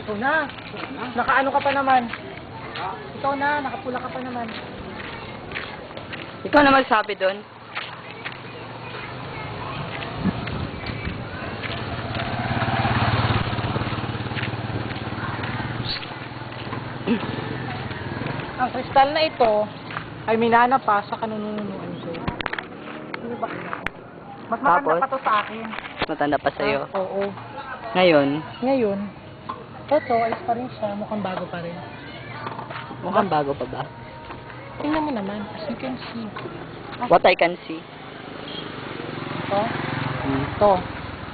Ikaw na. Nakaano ka pa naman. Ikaw na, nakapula ka pa naman. Ikaw na magsabi doon. Ang kristal na ito ay minana pa sa kanununuan sa'yo. Ano ba? Mas matanda Tapos? pa to sa akin. Matanda pa sa'yo. Oo. Ngayon, Ngayon, ito, ayos pa rin siya. Mukhang bago pa rin. mukhang bago pa ba? Tingnan mo naman, as you can see. What I can see. Ito, Hmm. ito.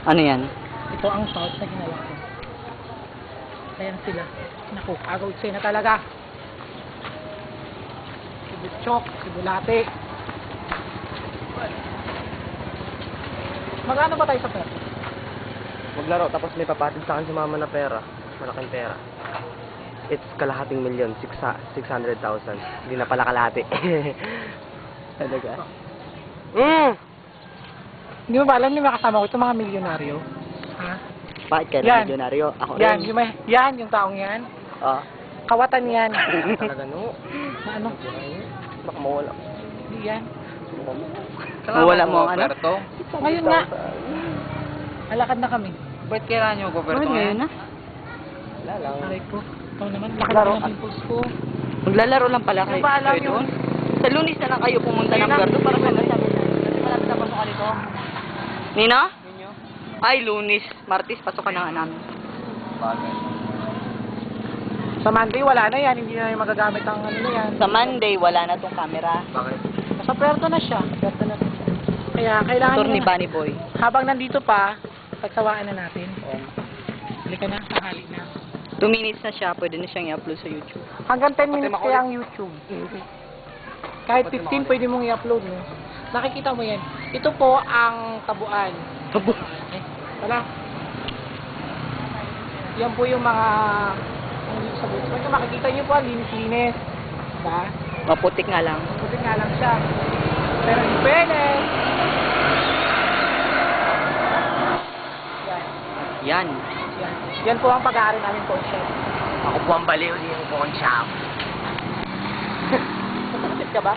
Ano yan? Ito ang pouch na ginawa ko. Ayan sila. Naku, agaw na talaga. Sibuchok, sibulate. Magkano ba tayo sa pera? Maglaro, tapos may papatid sa akin si mama na pera. Malaking pera. It's kalahating milyon, 600,000. Hindi na pala kalahati. Talaga? Hindi mo ba alam yung makasama ko itong mga milyonaryo? Ha? Bakit ka Yan. na milyonaryo? Ako Yan, rin. yung taong yan. Oh. Kawatan yan. Talaga no. Na ano? Baka mawala. Hindi yan. Wala mo ang ano? Ngayon nga. Alakad na kami. Ba't kailangan nyo ko Bakit ngayon na? Wala lang. Aray ko. Ito naman, lakad Laro. na ng pimples ko. Maglalaro lang pala Ano kayo. ba alam kayo yun? doon? Sa Lunis na lang kayo pumunta ng Puerto para sa nasabi na. Kasi malapit na pasok ka nito. Nina? Ay, Lunis. Martis, pasok ka na nga namin. Sa Monday, wala na yan. Hindi na yung magagamit ang ano na yan. Sa Monday, wala na tong camera. Bakit? Nasa Puerto na siya. Puerto na siya. Kaya kailangan Tour ni nyo na. Bunny Boy. Habang nandito pa, pagsawaan na natin. Halika na, sahali na. 2 minutes na siya, pwede na siyang i-upload sa YouTube. Hanggang 10 minutes kaya ang YouTube. Kahit 15 pwede mong i-upload mo. Nakikita mo yan. Ito po ang tabuan. Eh, wala. Yan po yung mga ang dito sa boots. Kung makikita nyo po, linis-linis. Diba? Maputik nga lang. Buti nga lang siya. Pero in fairness, yan. Yan. Yan. Yan po ang pag-aaral namin po, chef. Ako po ang baliw, hindi yung phone shop. Nasakit ka ba?